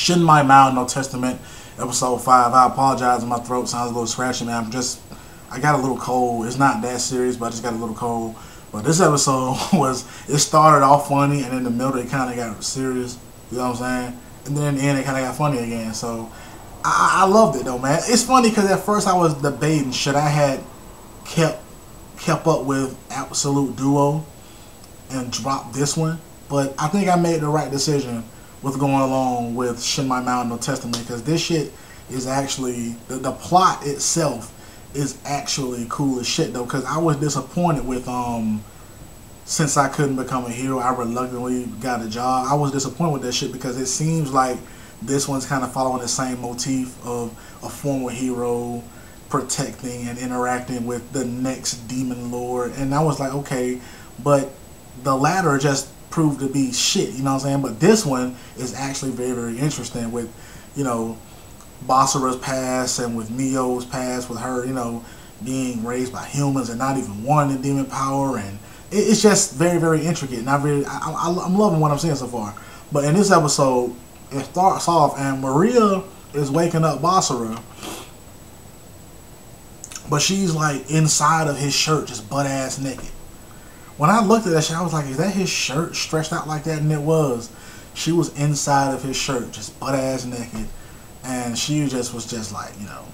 Shinmai, Maou, No Testament, episode 5. I apologize if my throat sounds a little scratchy, man. I got a little cold. It's not that serious, but I just got a little cold. But this episode it started off funny, and in the middle it kind of got serious. You know what I'm saying? And then in the end it kind of got funny again. So I loved it though, man. It's funny because at first I was debating should I had kept up with Absolute Duo and dropped this one, but I think I made the right decision with going along with Shinmai, Maou, No Testament, because this shit is actually the plot itself is actually cool as shit though. Because I was disappointed with since I couldn't become a hero, I reluctantly got a job. I was disappointed with that shit because it seems like this one's kind of following the same motif of a former hero protecting and interacting with the next demon lord, and I was like, okay, but the latter just proved to be shit, you know what I'm saying? But this one is actually very, very interesting with, you know, Basara's past and with Mio's past, with her, you know, being raised by humans and not even wanting demon power, and it's just very, very intricate, and I'm loving what I'm seeing so far. But in this episode, it starts off and Maria is waking up Basara, but she's like inside of his shirt, just butt ass naked. When I looked at that shit, I was like, is that his shirt stretched out like that? And it was. She was inside of his shirt, just butt ass naked. And she just was just like, you know,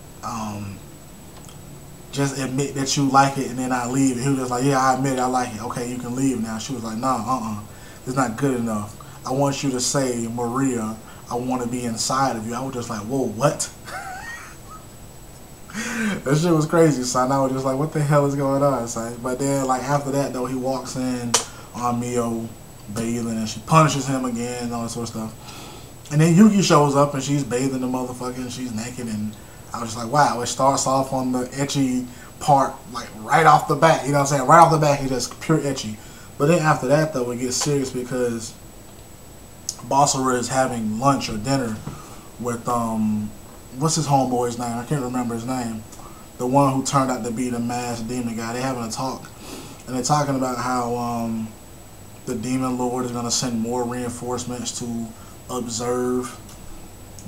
just admit that you like it and then I leave. And he was just like, yeah, I admit it, I like it. Okay, you can leave now. She was like, nah, it's not good enough. I want you to say, Maria, I want to be inside of you. I was just like, whoa, what? That shit was crazy, son. I was just like, what the hell is going on, son? But then, like, after that, though, he walks in on Mio bathing, and she punishes him again and all that sort of stuff. And then Yuki shows up, and she's bathing the motherfucker, and she's naked, and I was just like, wow. It starts off on the ecchi part, like, right off the bat, you know what I'm saying? Right off the bat, he's just pure ecchi. But then after that, though, it gets serious because Basara is having lunch or dinner with, what's his homeboy's name? I can't remember his name. The one who turned out to be the masked demon guy. They're having a talk. And they're talking about how the demon lord is going to send more reinforcements to observe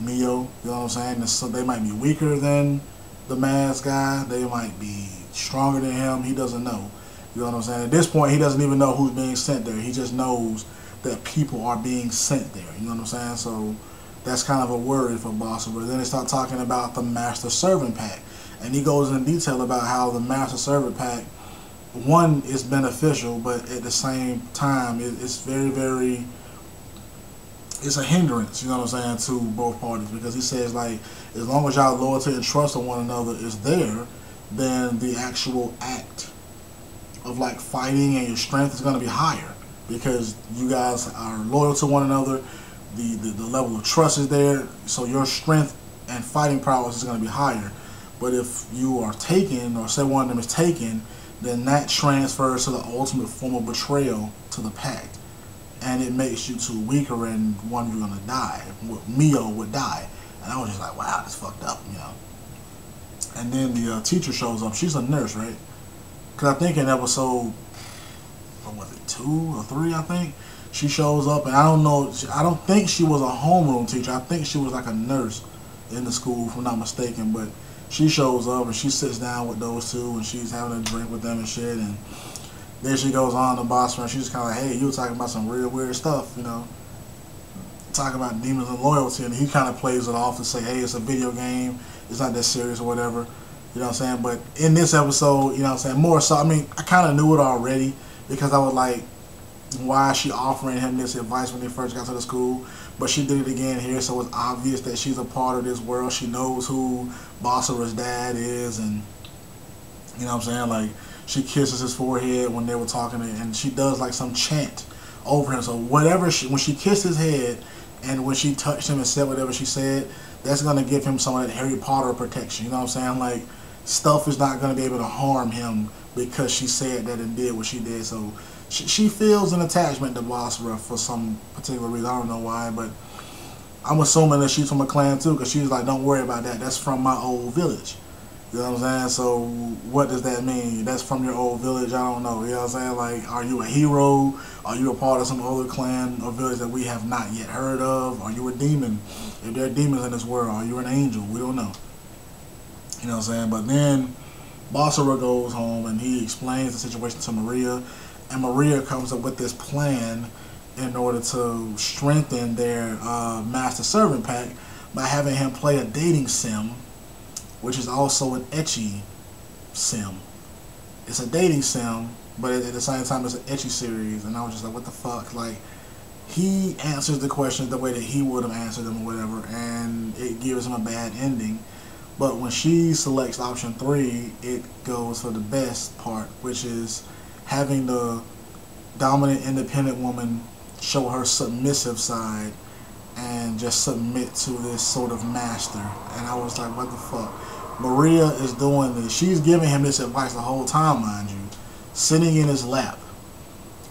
Mio. You know what I'm saying? So they might be weaker than the masked guy. They might be stronger than him. He doesn't know. You know what I'm saying? At this point, he doesn't even know who's being sent there. He just knows that people are being sent there. You know what I'm saying? So that's kind of a worry for Basara. Then they start talking about the Master Servant Pack. And he goes in detail about how the Master Servant Pack, one, is beneficial, but at the same time, it's very, very, it's a hindrance, you know what I'm saying, to both parties. Because he says, like, as long as y'all loyalty and trust of one another is there, then the actual act of, like, fighting and your strength is going to be higher. Because you guys are loyal to one another. The level of trust is there, so your strength and fighting prowess is going to be higher. But if you are taken, or say one of them is taken, then that transfers to the ultimate form of betrayal to the pact. And it makes you two weaker, and one of you going to die. Mio would die. And I was just like, wow, that's fucked up, you know. And then the teacher shows up. She's a nurse, right? Because I think in episode, what was it, 2 or 3, I think? She shows up, and I don't know, I don't think she was a homeroom teacher. I think she was like a nurse in the school, if I'm not mistaken. But she shows up, and she sits down with those two, and she's having a drink with them and shit. And then she goes on to Basara, and she's kind of like, hey, you were talking about some real weird stuff, you know, talking about demons and loyalty. And he kind of plays it off to say, hey, it's a video game, it's not that serious or whatever, you know what I'm saying? But in this episode, you know what I'm saying, more so, I mean, I kind of knew it already, because I was like, why is she offering him this advice when they first got to the school? But she did it again here, so it's obvious that she's a part of this world. She knows who Basara's dad is, and you know what I'm saying, like, she kisses his forehead when they were talking, and she does like some chant over him. So whatever when she kissed his head, and when she touched him and said whatever she said, that's gonna give him some of that Harry Potter protection. You know what I'm saying? Like, stuff is not gonna be able to harm him because she said that and did what she did. So she feels an attachment to Basara for some particular reason. I don't know why, but I'm assuming that she's from a clan too, because she's like, don't worry about that. That's from my old village. You know what I'm saying? So what does that mean? That's from your old village. I don't know. You know what I'm saying? Like, are you a hero? Are you a part of some other clan or village that we have not yet heard of? Are you a demon? If there are demons in this world, are you an angel? We don't know. You know what I'm saying? But then Basara goes home and he explains the situation to Maria, and Maria comes up with this plan in order to strengthen their master servant pack by having him play a dating sim, which is also an ecchi sim. It's a dating sim, but at the same time it's an ecchi series, and I was just like, what the fuck? Like, he answers the questions the way that he would have answered them or whatever, and it gives him a bad ending. But when she selects option 3, it goes for the best part, which is having the dominant, independent woman show her submissive side and just submit to this sort of master. And I was like, what the fuck? Maria is doing this. She's giving him this advice the whole time, mind you, sitting in his lap.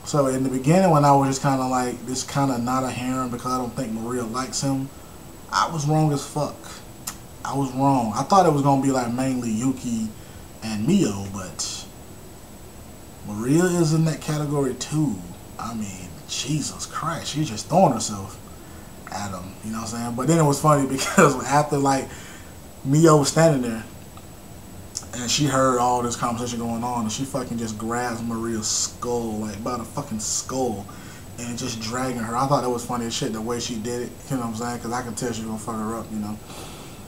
So in the beginning, when I was just kind of like, this kind of not a harem because I don't think Maria likes him, I was wrong as fuck. I was wrong. I thought it was going to be like mainly Yuki and Mio, but Maria is in that category too. I mean, Jesus Christ, she's just throwing herself at him, you know what I'm saying? But then it was funny because after like Mio was standing there and she heard all this conversation going on, and she fucking just grabs Maria's skull, like by the fucking skull, and just dragging her. I thought that was funny as shit the way she did it, you know what I'm saying? Because I could tell she was gonna fuck her up, you know.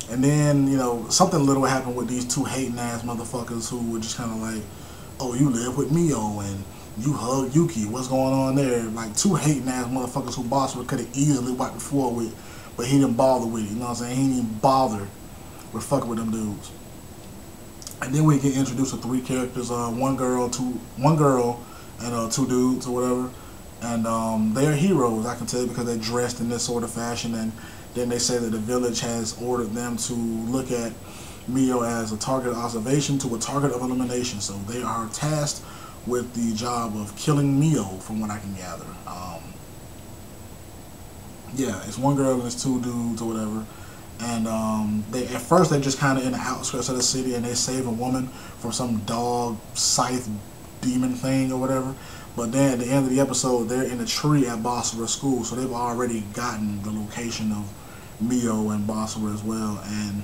And then, you know, something little happened with these two hating ass motherfuckers who were just kind of like, oh, you live with Mio and you hug Yuki. What's going on there? Like, two hating ass motherfuckers who Basara could have easily wiped the floor with, but he didn't bother with it. You know what I'm saying? He didn't even bother with fucking with them dudes. And then we get introduced to 3 characters, one girl and 2 dudes or whatever. And they're heroes, I can tell you, because they're dressed in this sort of fashion. And then they say that the village has ordered them to look at Mio as a target of observation to a target of elimination. So they are tasked with the job of killing Mio, from what I can gather. Yeah, it's 1 girl and it's 2 dudes or whatever. And they at first they're just kind of in the outskirts of the city, and they save a woman from some dog scythe demon thing or whatever. But then at the end of the episode, they're in a tree at Basara school, so they've already gotten the location of Mio and Basara as well. And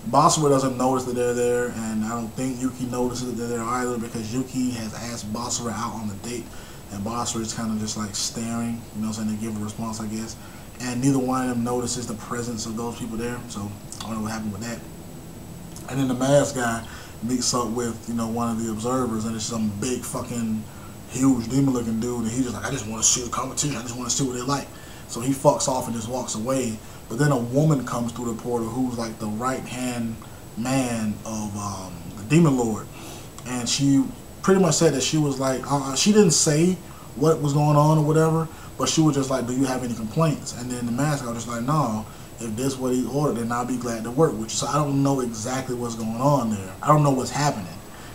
Basara doesn't notice that they're there, and I don't think Yuki notices that they're there either, because Yuki has asked Basara out on the date, and Basara is kind of just like staring, you know what I'm saying, to give a response, I guess. And neither one of them notices the presence of those people there, so I don't know what happened with that. And then the masked guy meets up with, you know, one of the observers, and it's some big fucking huge demon looking dude, and he's just like, I just want to see the competition, I just want to see what they like. So he fucks off and just walks away. But then a woman comes through the portal who's like the right hand man of the demon lord, and she pretty much said that she was like, she didn't say what was going on or whatever, but she was just like, do you have any complaints? And then the mask was just like, no, if this is what he ordered, then I'll be glad to work with you. So I don't know exactly what's going on there. I don't know what's happening.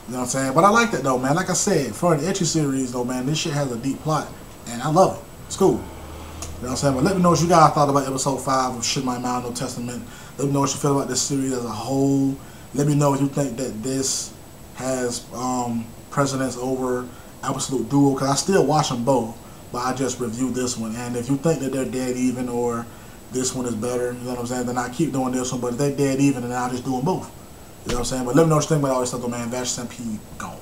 You know what I'm saying? But I like that though, man. Like I said, for an ecchi series though, man, this shit has a deep plot, and I love it. It's cool. You know what I'm saying? But let me know what you guys thought about episode 5 of Shinmai Maou No Testament. Let me know what you feel about this series as a whole. Let me know if you think that this has precedence over Absolute Duo, because I still watch them both, but I just reviewed this one. And if you think that they're dead even, or this one is better, you know what I'm saying, then I keep doing this one. But if they're dead even, then I'll just do them both. You know what I'm saying? But let me know what you think about all this stuff though, man. Vash SMP, gone.